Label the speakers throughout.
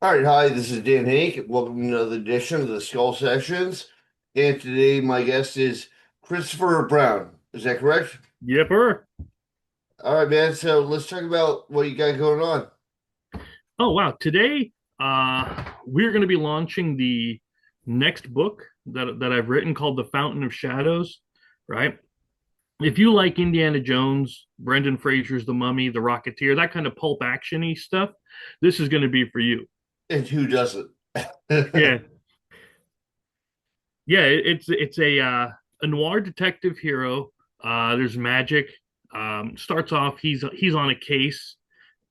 Speaker 1: All right, hi, this is Dan Henk. Welcome to another edition of the Skull Sessions. And today my guest is Christopher Brown. Is that correct?
Speaker 2: Yepper.
Speaker 1: All right, man. So let's talk about what you got going on.
Speaker 2: Oh wow. Today we're going to be launching the next book that I've written called The Fountain of Shadows, right? If you like Indiana Jones, Brendan Fraser's The Mummy, The Rocketeer, that kind of pulp actiony stuff, this is going to be for you.
Speaker 1: And who doesn't?
Speaker 2: Yeah. Yeah, it's a noir detective hero. There's magic. Starts off he's on a case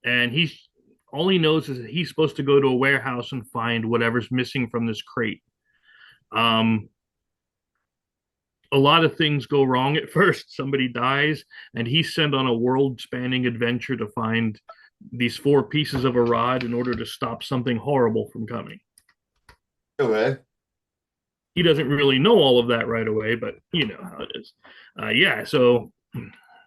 Speaker 2: and he's all he knows is that he's supposed to go to a warehouse and find whatever's missing from this crate. Um, a lot of things go wrong at first. Somebody dies, and he's sent on a world-spanning adventure to find these four pieces of a rod in order to stop something horrible from coming.
Speaker 1: Okay.
Speaker 2: He doesn't really know all of that right away, but you know how it is. Yeah, so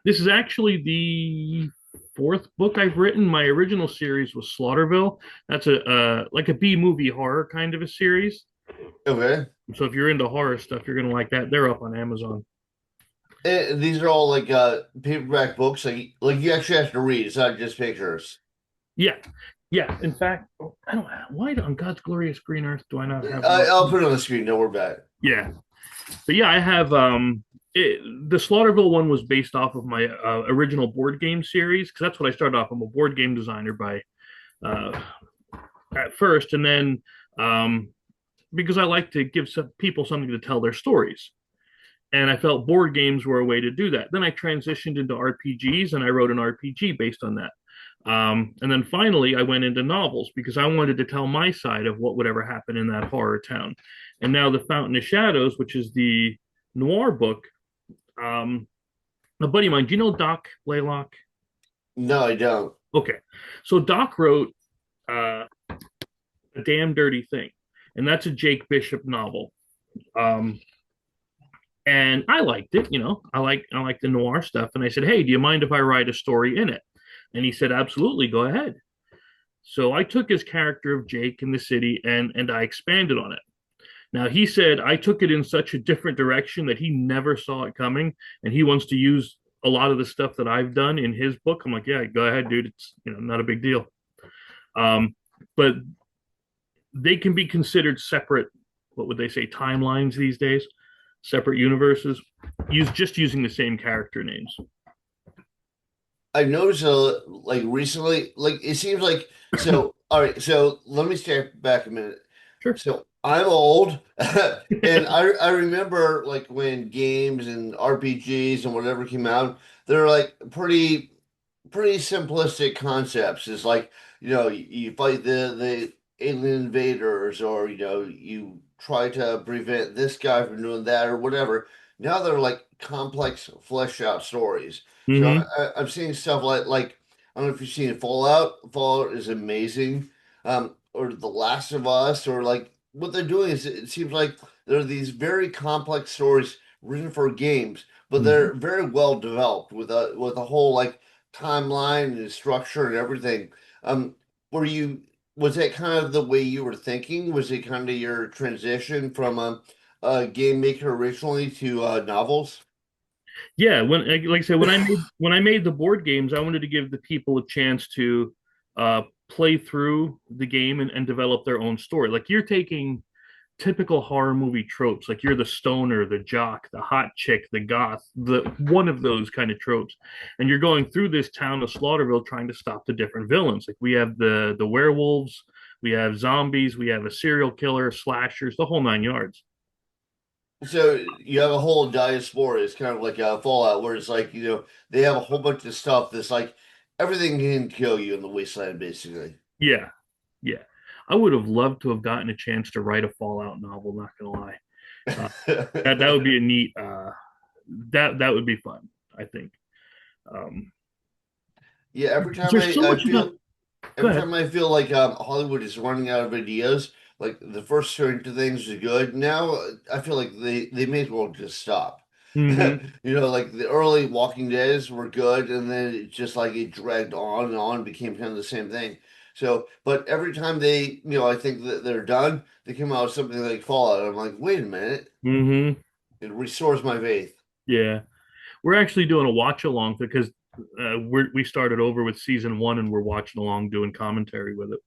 Speaker 2: this is actually the fourth book I've written. My original series was Slaughterville. That's a like a B movie horror kind of a series.
Speaker 1: Okay.
Speaker 2: So if you're into horror stuff, you're gonna like that. They're up on Amazon.
Speaker 1: And these are all like paperback books. Like you actually have to read. It's not just pictures.
Speaker 2: Yeah, yeah. In fact, I don't. Why on God's glorious green earth do I not have one?
Speaker 1: I'll put it on the screen. Don't worry about it.
Speaker 2: Yeah, but yeah, I have. The Slaughterville one was based off of my original board game series because that's what I started off. I'm a board game designer by uh, at first, and then because I like to give some people something to tell their stories. And I felt board games were a way to do that. Then I transitioned into RPGs and I wrote an RPG based on that. And then finally, I went into novels because I wanted to tell my side of what would ever happen in that horror town. And now, The Fountain of Shadows, which is the noir book, um, a buddy of mine, do you know Doc Blaylock?
Speaker 1: No, I don't.
Speaker 2: Okay. So Doc wrote uh, A Damn Dirty Thing, and that's a Jake Bishop novel. Um, and I liked it. I like the noir stuff. And I said, "Hey, do you mind if I write a story in it?" And he said, "Absolutely, go ahead." So I took his character of Jake in the city and I expanded on it. Now he said I took it in such a different direction that he never saw it coming, and he wants to use a lot of the stuff that I've done in his book. I'm like, yeah, go ahead, dude. It's not a big deal. Um, but they can be considered separate. What would they say? Timelines these days, separate universes. Using the same character names.
Speaker 1: I've noticed like recently, like it seems like so. All right, so let me step back a minute.
Speaker 2: Sure.
Speaker 1: So I'm old, and I remember like when games and RPGs and whatever came out, they're like pretty simplistic concepts. It's like you fight the alien invaders, or you try to prevent this guy from doing that or whatever. Now they're like complex, fleshed out stories. So
Speaker 2: Mm-hmm.
Speaker 1: I'm seeing stuff like I don't know if you've seen Fallout. Fallout is amazing, or The Last of Us, or like what they're doing is it seems like there are these very complex stories written for games, but
Speaker 2: Mm-hmm.
Speaker 1: they're very well developed with a whole like timeline and structure and everything. Um, were you was that kind of the way you were thinking? Was it kind of your transition from a game maker originally to novels?
Speaker 2: Yeah, like I said, when I made the board games, I wanted to give the people a chance to play through the game and develop their own story. Like you're taking typical horror movie tropes, like you're the stoner, the jock, the hot chick, the goth, the one of those kind of tropes, and you're going through this town of Slaughterville trying to stop the different villains. Like we have the werewolves, we have zombies, we have a serial killer, slashers, the whole nine yards.
Speaker 1: So you have a whole diaspora. It's kind of like a Fallout, where it's like they have a whole bunch of stuff that's like everything can kill you in the wasteland, basically.
Speaker 2: Yeah, yeah. I would have loved to have gotten a chance to write a Fallout novel. Not gonna lie, uh, that would be a neat. That would be fun. I think. Um,
Speaker 1: Yeah,
Speaker 2: there's so much about. Go
Speaker 1: every
Speaker 2: ahead.
Speaker 1: time I feel like Hollywood is running out of ideas, like the first Stranger Things is good. Now I feel like they may as well just stop.
Speaker 2: Hmm.
Speaker 1: Like the early Walking Days were good, and then it just like it dragged on and on, became kind of the same thing. So, but every time they, I think that they're done, they come out with something like Fallout. I'm like, wait a minute,
Speaker 2: Hmm.
Speaker 1: it restores my faith.
Speaker 2: Yeah, we're actually doing a watch along because we started over with season one and we're watching along doing commentary with it.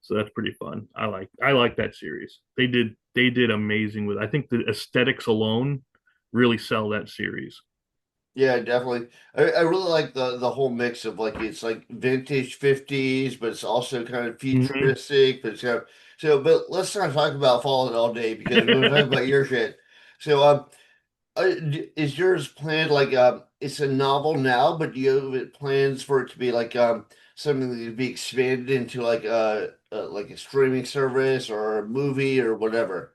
Speaker 2: So that's pretty fun. I like that series. They did amazing with. I think the aesthetics alone really sell that series.
Speaker 1: Yeah, definitely. I really like the whole mix of like it's like vintage 50s, but it's also kind of
Speaker 2: Hmm.
Speaker 1: futuristic, but it's kind of so but let's not talk about Fallout all day because we're gonna talk about your shit. So is yours planned like it's a novel now, but do you have plans for it to be like something that could be expanded into like a streaming service or a movie or whatever?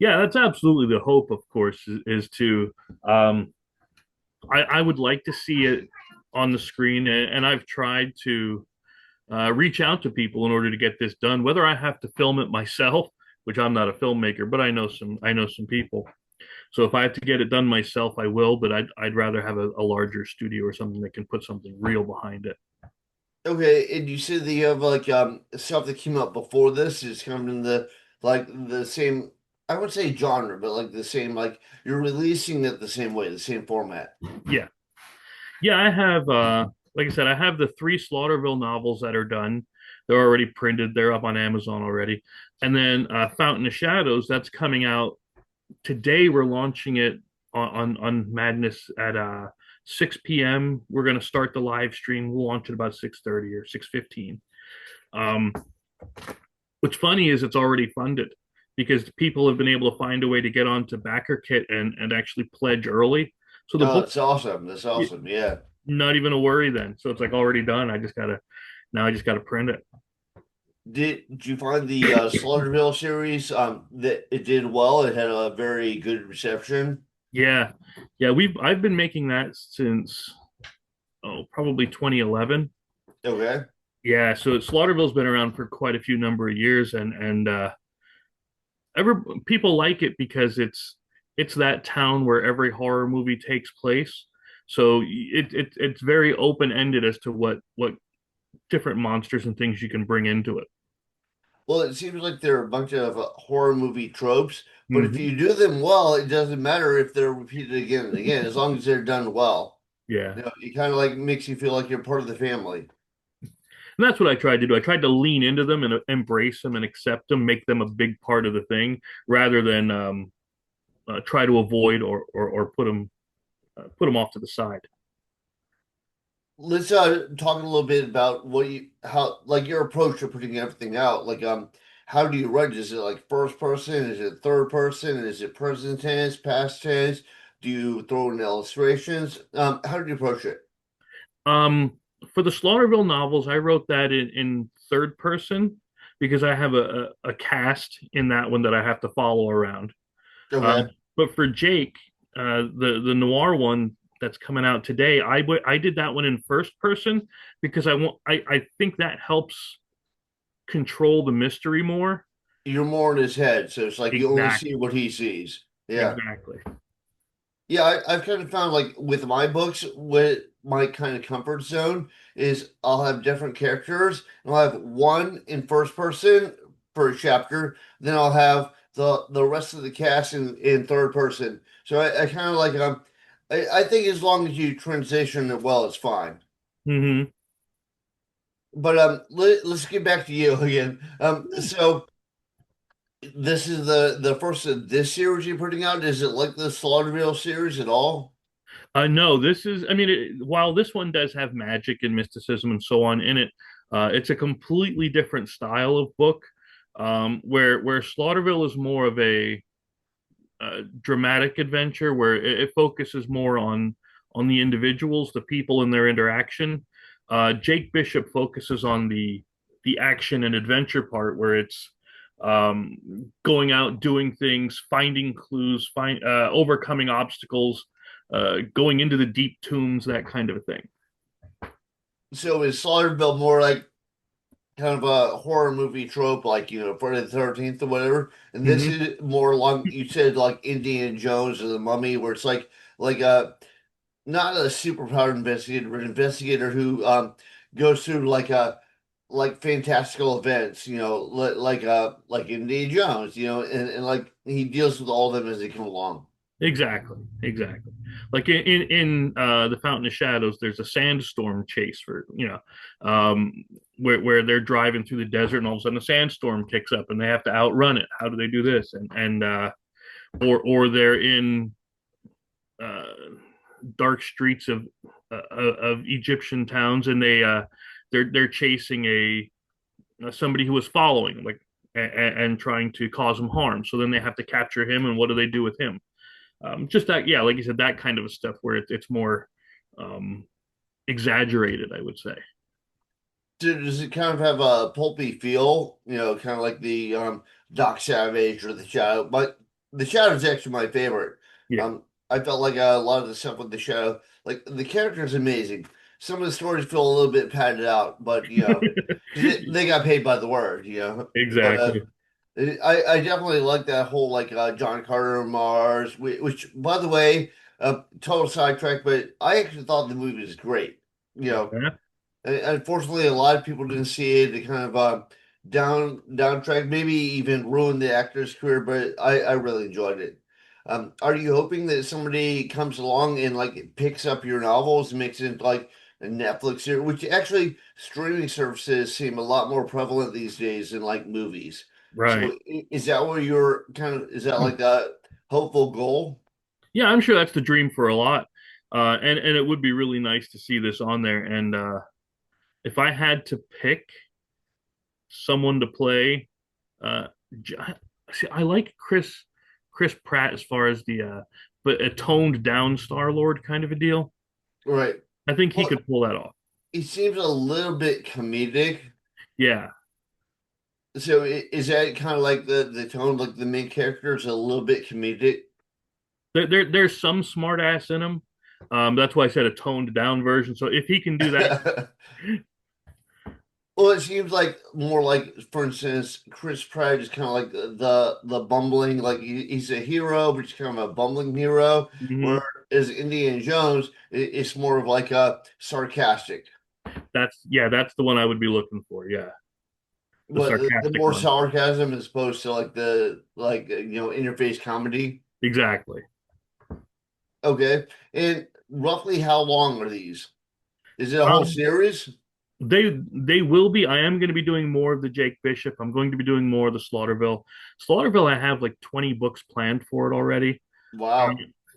Speaker 2: Yeah, that's absolutely the hope, of course, is to. Um, I would like to see it on the screen, and I've tried to reach out to people in order to get this done. Whether I have to film it myself, which I'm not a filmmaker, but I know some people. So if I have to get it done myself, I will. But I'd rather have a larger studio or something that can put something real behind it.
Speaker 1: Okay, and you said that you have like stuff that came out before this is kind of in the like the same I would say genre, but like the same like you're releasing it the same way, the same format.
Speaker 2: Yeah, yeah. I have, like I said, I have the three Slaughterville novels that are done. They're already printed. They're up on Amazon already. And then Fountain of Shadows, that's coming out today. We're launching it on Madness at 6 p.m. We're going to start the live stream. We'll launch it about 6:30 or 6:15. Um, what's funny is it's already funded because people have been able to find a way to get onto Backerkit and actually pledge early. So the
Speaker 1: Oh,
Speaker 2: book,
Speaker 1: that's awesome. That's awesome. Yeah.
Speaker 2: not even a worry then. So it's like already done. I just gotta print it.
Speaker 1: Did you find the Slaughterville series that it did well? It had a very good reception.
Speaker 2: Yeah, yeah. I've been making that since probably 2011.
Speaker 1: Okay.
Speaker 2: Yeah, so Slaughterville's been around for quite a few number of years, and people like it because it's that town where every horror movie takes place. So it's very open ended as to what different monsters and things you can bring into it.
Speaker 1: Well, it seems like there are a bunch of horror movie tropes, but if
Speaker 2: Hmm.
Speaker 1: you do them well, it doesn't matter if they're repeated again and again, as long as they're done well.
Speaker 2: Yeah,
Speaker 1: It kind of like makes you feel like you're part of the family.
Speaker 2: and that's what I tried to do. I tried to lean into them and embrace them and accept them, make them a big part of the thing, rather than try to avoid or put them off to the side.
Speaker 1: Let's talk a little bit about how like your approach to putting everything out. Like how do you write? Is it like first person? Is it third person? Is it present tense, past tense? Do you throw in illustrations? How do you approach it?
Speaker 2: Um, for the Slaughterville novels, I wrote that in third person because I have a cast in that one that I have to follow around. Um,
Speaker 1: Okay.
Speaker 2: but for Jake, the noir one that's coming out today, I did that one in first person because I think that helps control the mystery more.
Speaker 1: You're more in his head, so it's like you only see
Speaker 2: Exactly.
Speaker 1: what he sees. Yeah.
Speaker 2: Exactly.
Speaker 1: Yeah, I've kind of found like with my books, what my kind of comfort zone is I'll have different characters, and I'll have one in first person for a chapter, then I'll have the rest of the cast in third person. So I kind of like I think as long as you transition it well, it's fine.
Speaker 2: Hmm.
Speaker 1: But let's get back to you again. So this is the first of this series you're putting out. Is it like the Slaughterville series at all?
Speaker 2: No, this is, I mean, while this one does have magic and mysticism and so on in it, it's a completely different style of book. Where Slaughterville is more of a dramatic adventure, where it focuses more on the individuals, the people, and their interaction. Jake Bishop focuses on the action and adventure part, where it's going out, doing things, finding clues, overcoming obstacles, going into the deep tombs, that kind of a thing.
Speaker 1: So is Slaughterville more like kind of a horror movie trope, like Friday the 13th or whatever? And this
Speaker 2: Hmm.
Speaker 1: is more along you said like Indiana Jones or the Mummy, where it's like a not a superpowered investigator, but an investigator who goes through like a like fantastical events, like Indiana Jones, and like he deals with all of them as they come along.
Speaker 2: Exactly, exactly. Like in the Fountain of Shadows, there's a sandstorm chase for where they're driving through the desert, and all of a sudden a sandstorm kicks up, and they have to outrun it. How do they do this? And or they're in uh, dark streets of Egyptian towns, and they're chasing a somebody who was following them, like and trying to cause him harm. So then they have to capture him, and what do they do with him? Just that, yeah, like you said, that kind of stuff where it's more um, exaggerated, I would say.
Speaker 1: Does it kind of have a pulpy feel? Kind of like the Doc Savage or the Shadow. But the Shadow is actually my favorite.
Speaker 2: Yeah.
Speaker 1: I felt like a lot of the stuff with the Shadow, like the character is amazing. Some of the stories feel a little bit padded out, but 'cause they got paid by the word. But
Speaker 2: Exactly.
Speaker 1: I definitely like that whole like John Carter on Mars, which by the way, total sidetrack, but I actually thought the movie was great. You know,
Speaker 2: Yeah.
Speaker 1: Unfortunately, a lot of people didn't see it. They kind of downtrack, maybe even ruined the actor's career. But I really enjoyed it. Are you hoping that somebody comes along and like picks up your novels and makes it into like a Netflix series, which actually streaming services seem a lot more prevalent these days than like movies.
Speaker 2: Right.
Speaker 1: So is that where you're kind of, is that like a hopeful goal?
Speaker 2: Yeah, I'm sure that's the dream for a lot. And it would be really nice to see this on there. And if I had to pick someone to play, uh, see, I like Chris Pratt as far as the but a toned down Star Lord kind of a deal.
Speaker 1: Right.
Speaker 2: I think he
Speaker 1: Well,
Speaker 2: could pull that off.
Speaker 1: he seems a little bit comedic.
Speaker 2: Yeah,
Speaker 1: So is that kind of like the tone, like the main character is a little bit comedic?
Speaker 2: there's some smart ass in him. That's why I said a toned down version. So if he can do that,
Speaker 1: Well, it seems like more like, for instance, Chris Pratt is kind of like the bumbling, like he's a hero, but he's kind of a bumbling hero.
Speaker 2: mhm,
Speaker 1: Whereas Indiana Jones, it's more of like a sarcastic,
Speaker 2: that's the one I would be looking for. Yeah, the
Speaker 1: but the
Speaker 2: sarcastic
Speaker 1: more
Speaker 2: one.
Speaker 1: sarcasm as opposed to like the like interface comedy.
Speaker 2: Exactly.
Speaker 1: Okay, and roughly how long are these? Is it a whole
Speaker 2: Um,
Speaker 1: series?
Speaker 2: they will be. I am going to be doing more of the Jake Bishop. I'm going to be doing more of the Slaughterville. Slaughterville, I have like 20 books planned for it already. Um,
Speaker 1: Wow. How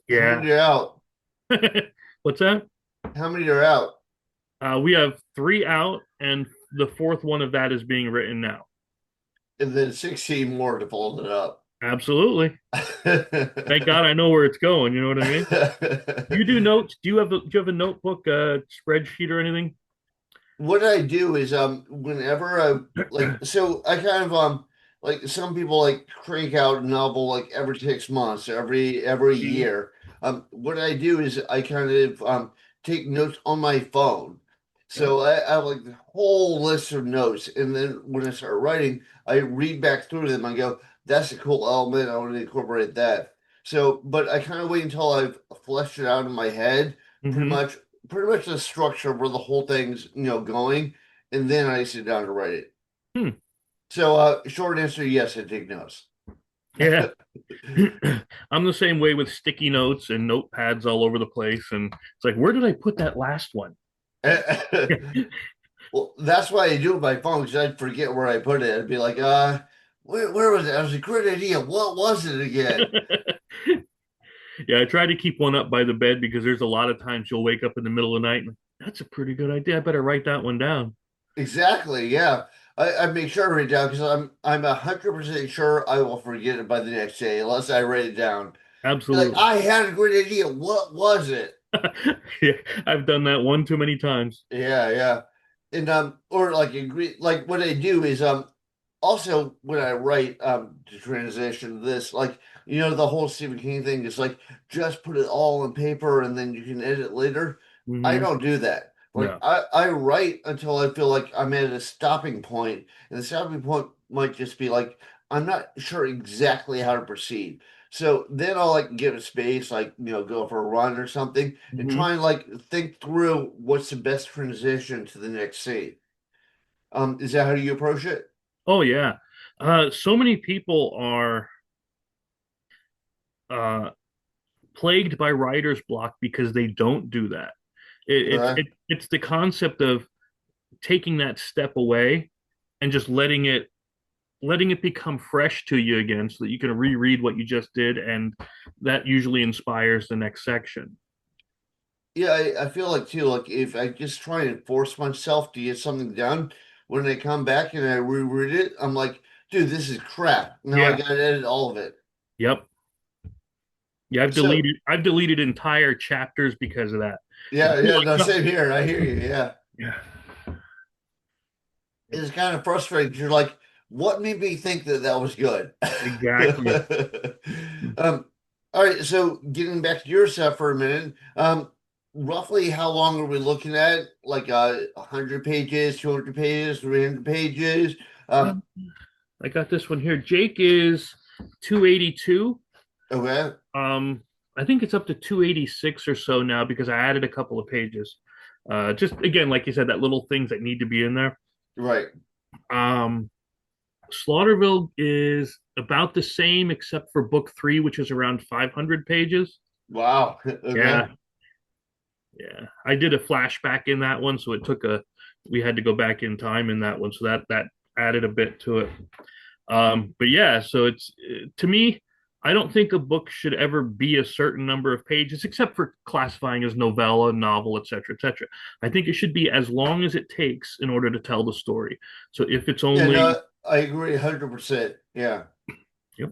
Speaker 2: yeah.
Speaker 1: many are out?
Speaker 2: What's that?
Speaker 1: How many are out?
Speaker 2: We have three out, and the fourth one of that is being written now.
Speaker 1: And then 16 more to follow it up.
Speaker 2: Absolutely. Thank God I know where it's going. You know what I mean? You do notes? Do you have a notebook, spreadsheet, or anything?
Speaker 1: What I do is whenever I like, so I kind of like some people like crank out a novel like every 6 months, every
Speaker 2: Mhm.
Speaker 1: year. What I do is I kind of take notes on my phone.
Speaker 2: Yeah.
Speaker 1: So I have like the whole list of notes, and then when I start writing, I read back through them. I go, "That's a cool element. I want to incorporate that." So, but I kind of wait until I've fleshed it out in my head, pretty
Speaker 2: Hmm.
Speaker 1: much pretty much the structure where the whole thing's going, and then I sit down to write it.
Speaker 2: Hmm.
Speaker 1: So, short answer, yes, I take notes.
Speaker 2: Yeah. I'm the same way with sticky notes and notepads all over the place. And it's like, where did I put that last one?
Speaker 1: Well, that's why I do it by phone because I'd forget where I put it. I'd be like, where was it? That was a great idea. What was it again?
Speaker 2: Yeah, I try to keep one up by the bed because there's a lot of times you'll wake up in the middle of the night and that's a pretty good idea. I better write that one down.
Speaker 1: Exactly. Yeah. I make sure I write it down because I'm 100% sure I will forget it by the next day unless I write it down. Be like,
Speaker 2: Absolutely.
Speaker 1: I had a great idea. What was it?
Speaker 2: Yeah, I've done that one too many times.
Speaker 1: Yeah, yeah. And or like agree like what I do is also when I write to transition to this, like the whole Stephen King thing is like just put it all on paper and then you can edit later. I
Speaker 2: Hmm.
Speaker 1: don't do that. Like
Speaker 2: No.
Speaker 1: I write until I feel like I'm at a stopping point, and the stopping point might just be like I'm not sure exactly how to proceed. So then I'll like give it space, like go for a run or something, and
Speaker 2: Hmm.
Speaker 1: try and like think through what's the best transition to the next scene. Is that how you approach it?
Speaker 2: Oh yeah. So many people are uh, plagued by writer's block because they don't do that.
Speaker 1: Okay.
Speaker 2: It's the concept of taking that step away and just letting it become fresh to you again so that you can reread what you just did, and that usually inspires the next section.
Speaker 1: Yeah, I feel like too, like if I just try and force myself to get something done, when I come back and I reread it, I'm like, dude, this is crap. Now I
Speaker 2: Yeah.
Speaker 1: gotta edit all of it.
Speaker 2: Yep. Yeah,
Speaker 1: So
Speaker 2: I've deleted entire chapters because of that. It's
Speaker 1: yeah,
Speaker 2: too
Speaker 1: yeah, no,
Speaker 2: much.
Speaker 1: same here. I hear you. Yeah.
Speaker 2: Yeah.
Speaker 1: It's kind of frustrating. You're like, what made me think that that was good?
Speaker 2: Exactly.
Speaker 1: um, all right, so getting back to your stuff for a minute, roughly how long are we looking at? Like 100 pages, 200 pages, 300 pages? Um,
Speaker 2: I got this one here. Jake is 282.
Speaker 1: okay,
Speaker 2: Um, I think it's up to 286 or so now because I added a couple of pages. Just again, like you said, that little things that need to be in there.
Speaker 1: right.
Speaker 2: Um, Slaughterville is about the same except for book three, which is around 500 pages.
Speaker 1: Wow.
Speaker 2: Yeah,
Speaker 1: Okay.
Speaker 2: yeah. I did a flashback in that one, so we had to go back in time in that one, so that added a bit to it. But yeah, so it's to me, I don't think a book should ever be a certain number of pages, except for classifying as novella, novel, etc., etc. I think it should be as long as it takes in order to tell the story. So if it's
Speaker 1: Yeah,
Speaker 2: only,
Speaker 1: no, I agree 100%. Yeah.
Speaker 2: yep.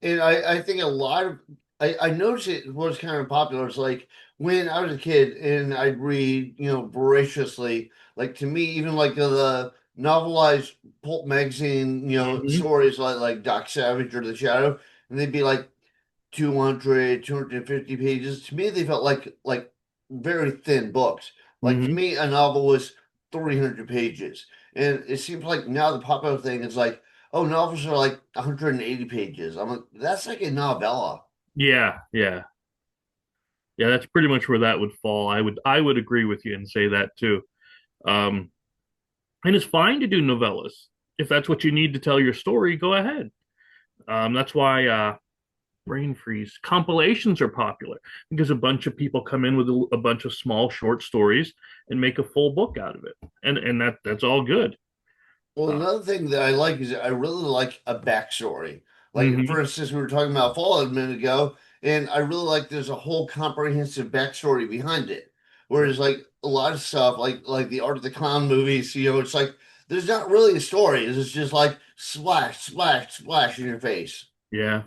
Speaker 1: And I think a lot of I noticed it was kind of popular. It's like when I was a kid and I'd read, voraciously, like to me, even like the novelized pulp magazine,
Speaker 2: Mhm.
Speaker 1: stories like Doc Savage or The Shadow, and they'd be like 200, 250 pages. To me, they felt like very thin books. Like to
Speaker 2: Mhm.
Speaker 1: me, a novel was 300 pages. And it seems like now the popular thing is like, oh, novels are like 180 pages. I'm like, that's like a novella.
Speaker 2: Yeah, yeah, yeah. That's pretty much where that would fall. I would agree with you and say that too. Um, and it's fine to do novellas if that's what you need to tell your story. Go ahead. That's why brain freeze compilations are popular because a bunch of people come in with a bunch of small short stories and make a full book out of it, and that's all good.
Speaker 1: Well,
Speaker 2: Uh,
Speaker 1: another thing that I like is I really like a backstory. Like, for
Speaker 2: mhm.
Speaker 1: instance, we were talking about Fallout a minute ago, and I really like there's a whole comprehensive backstory behind it. Whereas, like a lot of stuff, like the Art of the Clown movies, it's like there's not really a story. It's just like splash, splash, splash in your face.
Speaker 2: Yeah,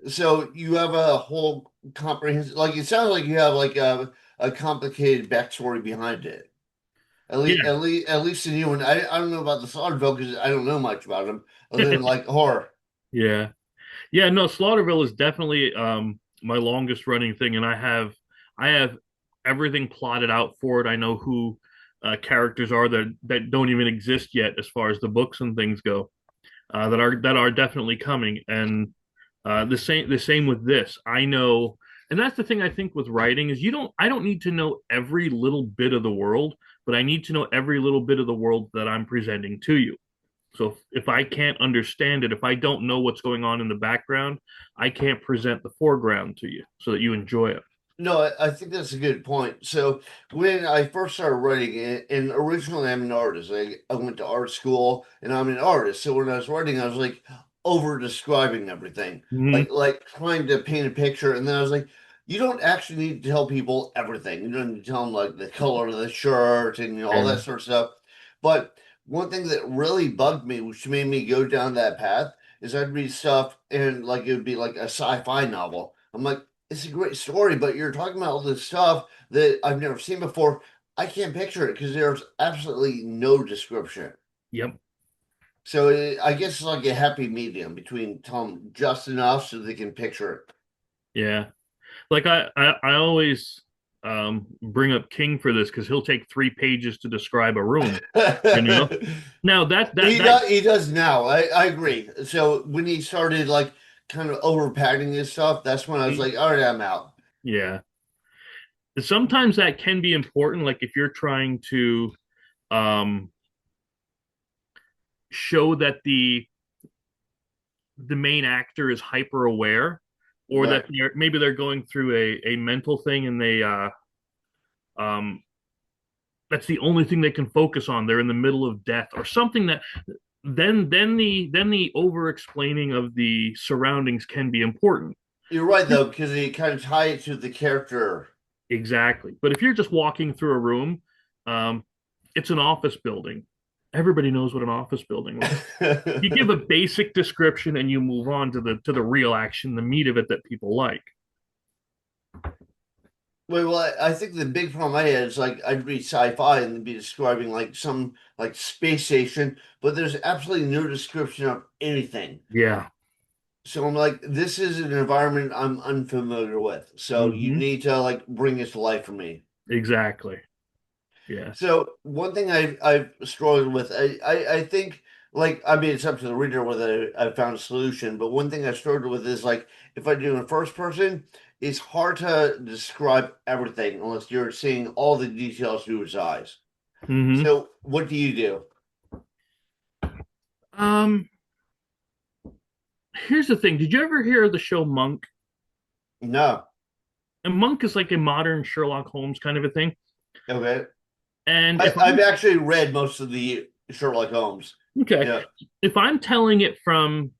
Speaker 1: So you have a whole comprehensive, like it sounds like you have like a complicated backstory behind it.
Speaker 2: yeah,
Speaker 1: At least in you. And I don't know about the Slaughterville because I don't know much about them other than like horror.
Speaker 2: yeah, yeah. No, Slaughterville is definitely my longest running thing, and I have everything plotted out for it. I know who characters are that don't even exist yet as far as the books and things go, that are definitely coming. And the same with this. I know, and that's the thing I think with writing is I don't need to know every little bit of the world, but I need to know every little bit of the world that I'm presenting to you. So if I can't understand it, if I don't know what's going on in the background, I can't present the foreground to you so that you enjoy it.
Speaker 1: No, I think that's a good point. So when I first started writing, and originally I'm an artist. I went to art school, and I'm an artist. So when I was writing, I was like over describing everything,
Speaker 2: Mm-hmm.
Speaker 1: like trying to paint a picture. And then I was like, you don't actually need to tell people everything. You don't need to tell them like the color of the shirt and all that
Speaker 2: Yeah.
Speaker 1: sort of stuff. But one thing that really bugged me, which made me go down that path, is I'd read stuff and like it would be like a sci-fi novel. I'm like, it's a great story, but you're talking about all this stuff that I've never seen before. I can't picture it because there's absolutely no description.
Speaker 2: Yep.
Speaker 1: So I guess it's like a happy medium between telling just enough so they can picture
Speaker 2: Yeah. Like I always bring up King for this because he'll take 3 pages to describe a room. You know.
Speaker 1: it.
Speaker 2: Now
Speaker 1: He does now. I agree. So when he started like kind of overpacking his stuff, that's when I was like, all right, I'm out.
Speaker 2: yeah. Sometimes that can be important. Like if you're trying to um, show that the main actor is hyper aware, or that
Speaker 1: Right.
Speaker 2: they're going through a mental thing, and they um that's the only thing they can focus on. They're in the middle of death or something. That then the over explaining of the surroundings can be important.
Speaker 1: You're right though, because they kind of tie it to the character.
Speaker 2: Exactly. But if you're just walking through a room, um, it's an office building. Everybody knows what an office building looks. You give a basic description and you move on to the real action, the meat of it that people like.
Speaker 1: Wait, well, I think the big problem I had is like I'd read sci-fi and be describing like some like space station, but there's absolutely no description of anything.
Speaker 2: Yeah.
Speaker 1: So I'm like, this is an environment I'm unfamiliar with. So you
Speaker 2: Hmm.
Speaker 1: need to like bring it to life for me.
Speaker 2: Exactly. Yeah.
Speaker 1: So one thing I've struggled with, I think like I mean it's up to the reader whether I found a solution, but one thing I struggled with is like if I do in first person, it's hard to describe everything unless you're seeing all the details through his eyes.
Speaker 2: Hmm.
Speaker 1: So what do you do?
Speaker 2: Um, Here's the thing. Did you ever hear of the show Monk?
Speaker 1: No.
Speaker 2: And Monk is like a modern Sherlock Holmes kind of a thing.
Speaker 1: Okay.
Speaker 2: And
Speaker 1: I've actually read most of the Sherlock Holmes.
Speaker 2: okay,
Speaker 1: Yeah.
Speaker 2: if I'm telling it from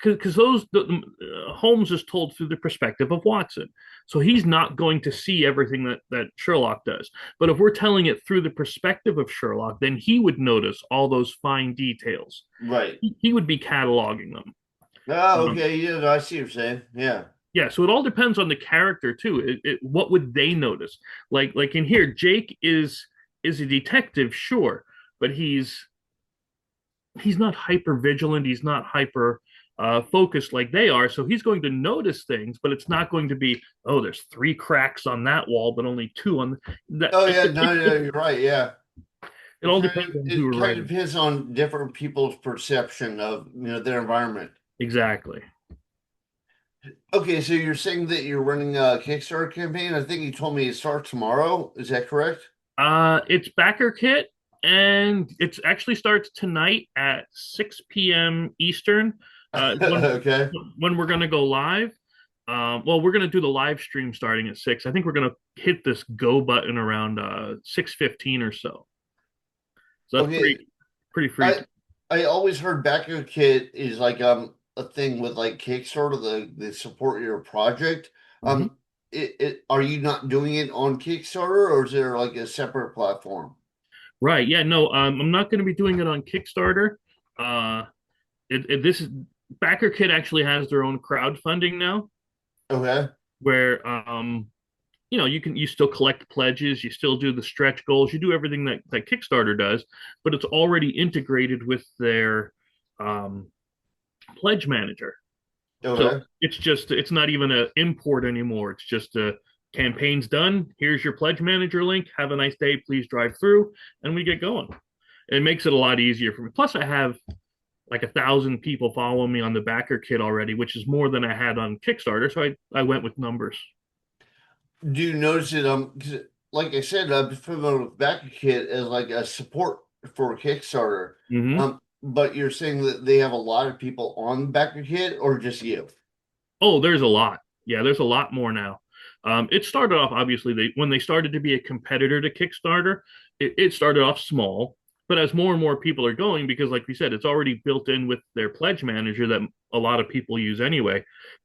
Speaker 2: because Holmes is told through the perspective of Watson, so he's not going to see everything that Sherlock does. But if we're telling it through the perspective of Sherlock, then he would notice all those fine details.
Speaker 1: Right.
Speaker 2: He would be cataloging them.
Speaker 1: Oh,
Speaker 2: Um,
Speaker 1: okay. Yeah, I see what you're saying. Yeah.
Speaker 2: yeah, so it all depends on the character too. What would they notice? Like in here, Jake is a detective, sure, but he's not hyper vigilant. He's not hyper focused like they are. So he's going to notice things, but it's not going to be, oh, there's three cracks on that wall, but only two on that.
Speaker 1: Oh yeah, no, no, you're right. Yeah.
Speaker 2: It all depends on who
Speaker 1: It
Speaker 2: we're
Speaker 1: kind of
Speaker 2: writing.
Speaker 1: depends on different people's perception of their environment.
Speaker 2: Exactly.
Speaker 1: Okay, so you're saying that you're running a Kickstarter campaign. I think you told me it starts tomorrow. Is that correct?
Speaker 2: It's Backerkit, and it actually starts tonight at 6 p.m. Eastern.
Speaker 1: Okay.
Speaker 2: When we're going to go live. Well, we're going to do the live stream starting at 6. I think we're going to hit this go button around 6:15 or so. So that's
Speaker 1: Okay.
Speaker 2: pretty free.
Speaker 1: I I always heard Backerkit is like a thing with like Kickstarter, the support your project.
Speaker 2: Mhm.
Speaker 1: Are you not doing it on Kickstarter or is there like a separate platform?
Speaker 2: Right. Yeah. No. I'm not going to be doing it on Kickstarter. Uh, this is Backerkit actually has their own crowdfunding now,
Speaker 1: Okay.
Speaker 2: where you still collect pledges, you still do the stretch goals, you do everything that Kickstarter does, but it's already integrated with their um, pledge manager. So
Speaker 1: Okay.
Speaker 2: it's not even an import anymore. It's just a campaign's done. Here's your pledge manager link. Have a nice day. Please drive through, and we get going. It makes it a lot easier for me. Plus, I have like 1,000 people following me on the Backerkit already, which is more than I had on Kickstarter. So I went with numbers.
Speaker 1: Do you notice it? 'Cause like I said, I'm familiar with Backerkit as like a support for Kickstarter.
Speaker 2: Hmm.
Speaker 1: But you're saying that they have a lot of people on Backerkit or just you?
Speaker 2: Oh, there's a lot. Yeah, there's a lot more now. It started off obviously when they started to be a competitor to Kickstarter, it started off small, but as more and more people are going, because like we said, it's already built in with their pledge manager that a lot of people use anyway.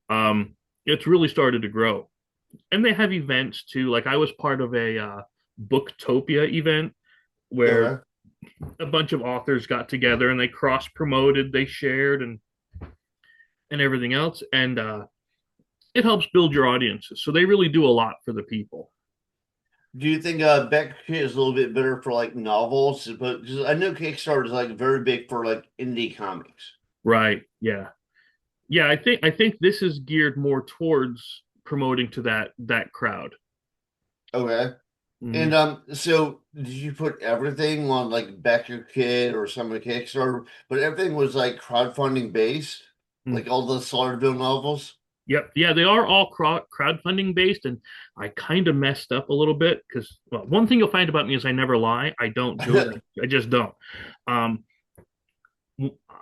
Speaker 2: Um, it's really started to grow, and they have events too. Like I was part of a Booktopia event where
Speaker 1: Okay.
Speaker 2: a bunch of authors got together and they cross promoted, they shared and everything else, and it helps build your audiences. So they really do a lot for the people.
Speaker 1: Do you think Backerkit is a little bit better for like novels? But 'cause I know Kickstarter is like very big for like indie comics.
Speaker 2: Right. Yeah. Yeah, I think this is geared more towards promoting to that crowd.
Speaker 1: Okay. And
Speaker 2: Hmm.
Speaker 1: so did you put everything on like Backerkit or some of the Kickstarter, but everything was like crowdfunding based,
Speaker 2: Hmm.
Speaker 1: like all the Slatterville novels?
Speaker 2: Yep. Yeah, they are all crowdfunding based, and I kind of messed up a little bit because, well, one thing you'll find about me is I never lie. I don't do it. I just don't. Um,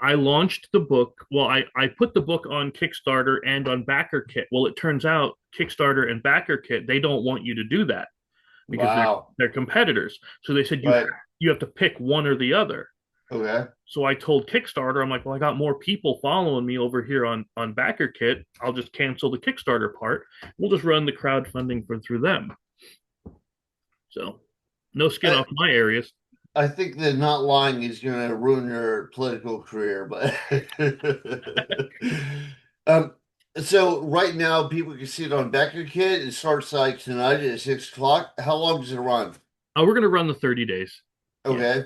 Speaker 2: I launched the book. Well, I put the book on Kickstarter and on Backerkit. Well, it turns out Kickstarter and Backerkit, they don't want you to do that because
Speaker 1: Wow.
Speaker 2: they're competitors. So they said
Speaker 1: Right.
Speaker 2: you have to pick one or the other.
Speaker 1: Okay.
Speaker 2: So I told Kickstarter, I'm like, well, I got more people following me over here on Backerkit. I'll just cancel the Kickstarter part. We'll just run the crowdfunding for through them. So no skin
Speaker 1: I,
Speaker 2: off my areas.
Speaker 1: I think that not lying is going to ruin your political career, but um, so right now people can see it on Backerkit. It starts like tonight at 6 o'clock. How long does it run?
Speaker 2: We're gonna run the 30 days. Yeah.
Speaker 1: Okay,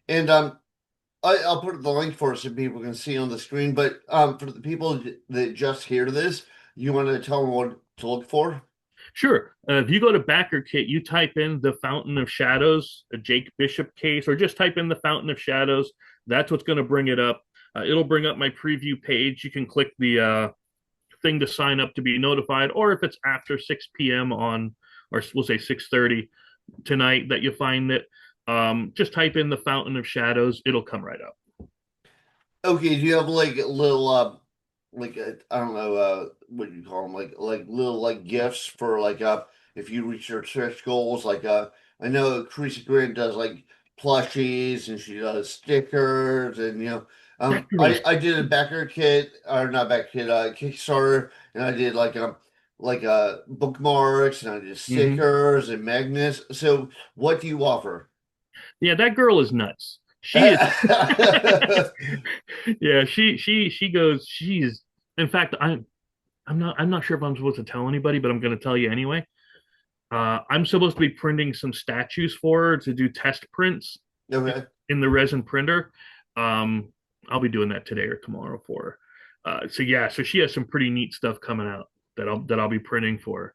Speaker 1: and I'll put the link for it so people can see on the screen. But for the people that just hear this, you want to tell them what to look for?
Speaker 2: Sure. If you go to Backerkit, you type in the Fountain of Shadows, a Jake Bishop case, or just type in the Fountain of Shadows. That's what's going to bring it up. It'll bring up my preview page. You can click the thing to sign up to be notified, or if it's after 6 p.m. on, or we'll say 6:30 tonight that you find it, just type in the Fountain of Shadows. It'll come right up.
Speaker 1: Okay, do you have like a little like I don't know what you call them like little like gifts for like if you reach your stretch goals like I know Teresa Grant does like plushies and she does stickers and
Speaker 2: That
Speaker 1: I
Speaker 2: girl's
Speaker 1: I did a backer kit or not backer kit Kickstarter and I did like bookmarks and I did
Speaker 2: mm-hmm.
Speaker 1: stickers and magnets. So what do you offer?
Speaker 2: Yeah, that girl is nuts. She is yeah, she goes, she's in fact, I'm not sure if I'm supposed to tell anybody, but I'm gonna tell you anyway. I'm supposed to be printing some statues for her to do test prints
Speaker 1: Okay.
Speaker 2: in the resin printer. Um, I'll be doing that today or tomorrow for her. So yeah, so she has some pretty neat stuff coming out that I'll be printing for her.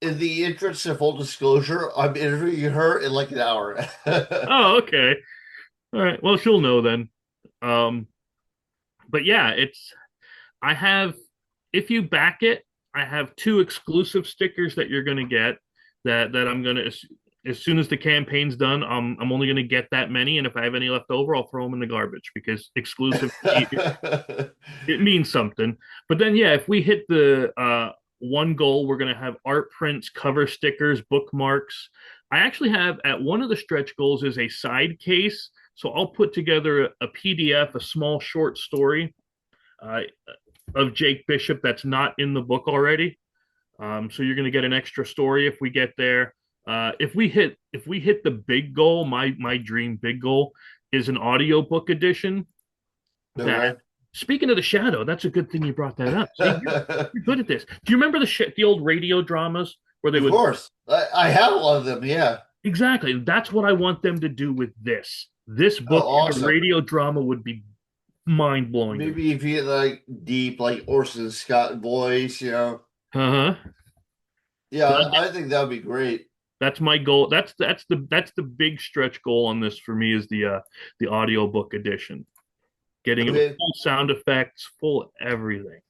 Speaker 1: In the interest of full disclosure, I'm interviewing her in like an hour.
Speaker 2: Oh, okay. All right. Well, she'll know then. Um, but yeah, it's I have if you back it, I have two exclusive stickers that you're gonna get that I'm gonna as soon as the campaign's done, I'm only gonna get that many, and if I have any left over, I'll throw them in the garbage because exclusive it means something. But then yeah, if we hit the one goal, we're gonna have art prints, cover stickers, bookmarks. I actually have at one of the stretch goals is a side case. So I'll put together a PDF, a small short story uh, of Jake Bishop that's not in the book already. So you're going to get an extra story if we get there. If we hit the big goal, my dream big goal is an audiobook edition. That
Speaker 1: Okay.
Speaker 2: speaking of the shadow, that's a good thing you brought that up. See, you're good at this. Do you remember the old radio dramas where they
Speaker 1: Of
Speaker 2: would
Speaker 1: course. I have a lot of them. Yeah.
Speaker 2: exactly? That's what I want them to do with this. This
Speaker 1: Oh,
Speaker 2: book and a
Speaker 1: awesome.
Speaker 2: radio drama would be mind blowing to me.
Speaker 1: Maybe if you get like deep, like Orson Scott voice.
Speaker 2: Uh huh.
Speaker 1: Yeah,
Speaker 2: So
Speaker 1: I think that would be great.
Speaker 2: that's my goal. That's the big stretch goal on this for me is the audiobook edition. Getting it with
Speaker 1: Okay.
Speaker 2: full sound effects, full everything.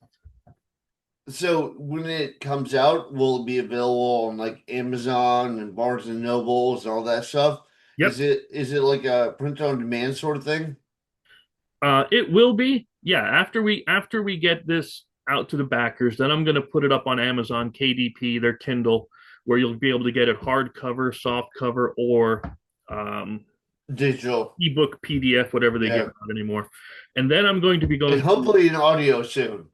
Speaker 1: So when it comes out, will it be available on like Amazon and Barnes and Nobles and all that stuff?
Speaker 2: Yep.
Speaker 1: Is it like a print on demand sort of thing?
Speaker 2: It will be. Yeah, after we get this out to the backers, then I'm gonna put it up on Amazon, KDP, their Kindle, where you'll be able to get it hardcover, soft cover, or um,
Speaker 1: Digital.
Speaker 2: ebook, PDF, whatever they give
Speaker 1: Yeah.
Speaker 2: out anymore. And then I'm going to be
Speaker 1: And
Speaker 2: going through
Speaker 1: hopefully in audio soon.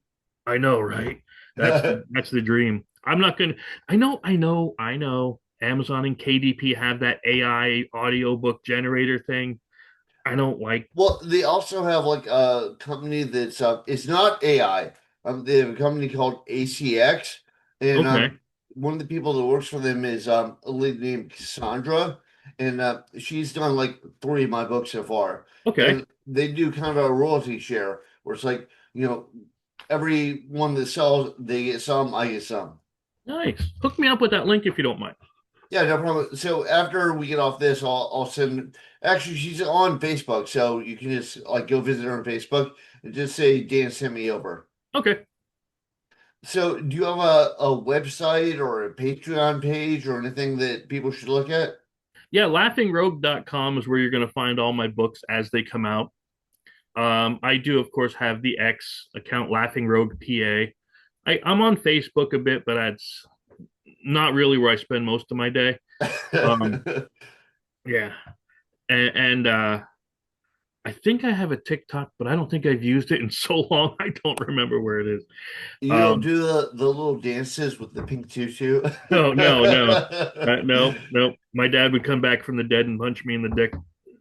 Speaker 2: I know, right? That's the dream. I'm not gonna. I know. Amazon and KDP have that AI audiobook generator thing. I don't like.
Speaker 1: Well, they also have like a company that's it's not AI. They have a company called ACX, and
Speaker 2: Okay,
Speaker 1: one of the people that works for them is a lady named Cassandra, and she's done like three of my books so far,
Speaker 2: okay,
Speaker 1: and they do kind of a royalty share where it's like every one that sells they get some, I get some.
Speaker 2: nice. Hook me up with that link if you don't mind.
Speaker 1: Yeah, no problem. So after we get off this, I'll send. Actually, she's on Facebook, so you can just like go visit her on Facebook and just say Dan sent me over.
Speaker 2: Okay,
Speaker 1: So, do you have a website or a Patreon page or anything that people should look at?
Speaker 2: Yeah, laughingrogue.com is where you're going to find all my books as they come out. I do, of course, have the X account, Laughing Rogue PA. I'm on Facebook a bit, but that's not really where I spend most of my day. Um, yeah, and I think I have a TikTok, but I don't think I've used it in so long. I don't remember where it is.
Speaker 1: You don't
Speaker 2: Um,
Speaker 1: do the little dances with the pink tutu?
Speaker 2: no, no, no, no, no. My dad would come back from the dead and punch me in the dick,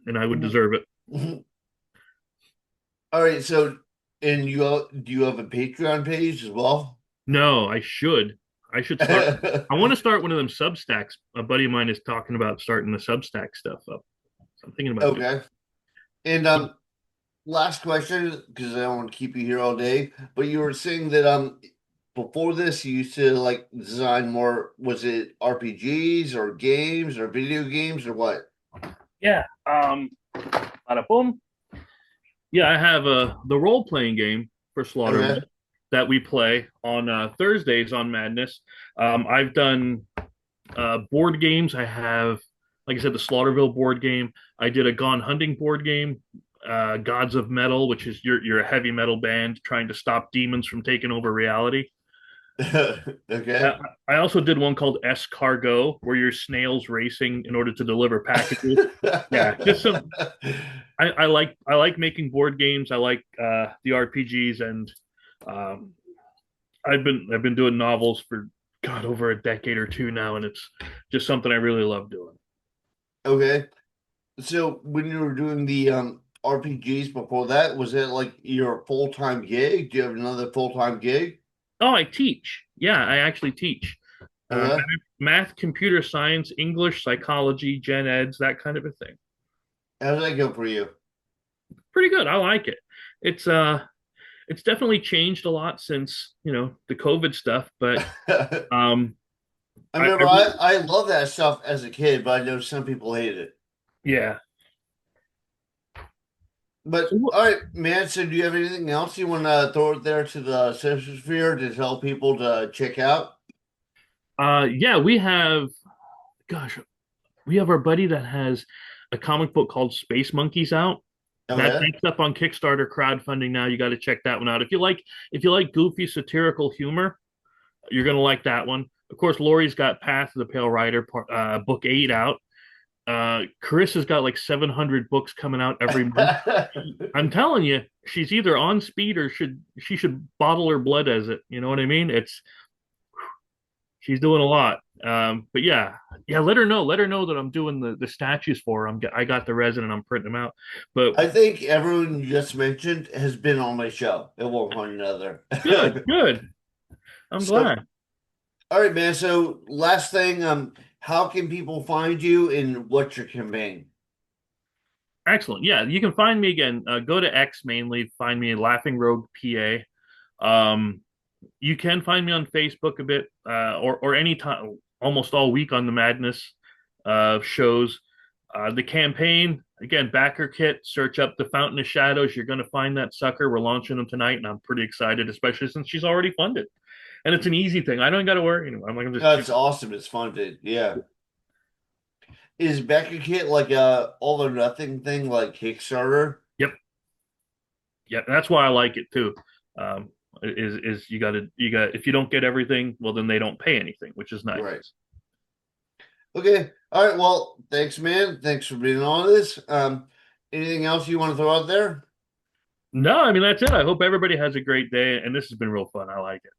Speaker 2: and I would deserve it.
Speaker 1: All right, so and do you have a Patreon page as well?
Speaker 2: No, I should. I should start. I want to start one of them Substacks. A buddy of mine is talking about starting the Substack stuff up. So I'm thinking about doing.
Speaker 1: Okay. And last question, because I don't want to keep you here all day, but you were saying that before this you used to like design more, was it RPGs or games or video games or what?
Speaker 2: Yeah. Bada boom. Yeah, I have the role playing game for
Speaker 1: Okay.
Speaker 2: Slaughterville that we play on Thursdays on Madness. I've done board games. I have, like I said, the Slaughterville board game. I did a Gone Hunting board game, Gods of Metal, which is you're a heavy metal band trying to stop demons from taking over reality.
Speaker 1: Okay.
Speaker 2: Uh, I also did one called Escargot, where you're snails racing in order to deliver packages. Yeah, just some. I like making board games. I like the RPGs, and um, I've been doing novels for God over a decade or two now, and it's just something I really love doing.
Speaker 1: Okay. So when you were doing the RPGs before that, was it like your full-time gig? Do you have another full-time gig?
Speaker 2: Oh, I teach. Yeah, I actually teach
Speaker 1: Okay.
Speaker 2: math, computer science, English, psychology, gen eds, that kind of a thing.
Speaker 1: How did that go for you?
Speaker 2: Pretty good. I like it. It's it's definitely changed a lot since the COVID stuff, but um,
Speaker 1: I
Speaker 2: I
Speaker 1: remember I love that stuff as a kid, but I know some people hate it.
Speaker 2: yeah.
Speaker 1: But
Speaker 2: So
Speaker 1: all right, man. So do you have anything else you want to throw it there to the sphere to tell people to check out?
Speaker 2: yeah, gosh, we have our buddy that has a comic book called Space Monkeys out.
Speaker 1: Okay.
Speaker 2: That's up on Kickstarter crowdfunding now. You got to check that one out. If you like goofy satirical humor, you're gonna like that one. Of course, Lori's got Path of the Pale Rider, book 8 out. Carissa's got like 700 books coming out every month. I'm telling you, she's either on speed or she should bottle her blood as it. You know what I mean? She's doing a lot. But yeah, yeah. Let her know that I'm doing the statues for her. I got the resin and I'm printing them out. But
Speaker 1: I think everyone you just mentioned has been on my show at one point or another.
Speaker 2: good, good. I'm
Speaker 1: So,
Speaker 2: glad.
Speaker 1: all right, man. So, last thing, how can people find you and what's your campaign?
Speaker 2: Excellent. Yeah, you can find me again. Go to X mainly. Find me Laughing Rogue PA. You can find me on Facebook a bit, or any time, almost all week on the Madness shows. The campaign again, Backerkit. Search up the Fountain of Shadows. You're going to find that sucker. We're launching them tonight, and I'm pretty excited, especially since she's already funded, and it's an easy thing. I don't got to worry anymore. I'm just
Speaker 1: That's awesome. It's fun to, yeah. Is Backerkit like a all or nothing thing like Kickstarter?
Speaker 2: yep, yep. That's why I like it too. Is you got if you don't get everything, well then they don't pay anything, which is nice.
Speaker 1: Right. Okay. All right. Well, thanks, man. Thanks for being on this. Anything else you want to throw out there?
Speaker 2: No, I mean that's it. I hope everybody has a great day, and this has been real fun. I like it.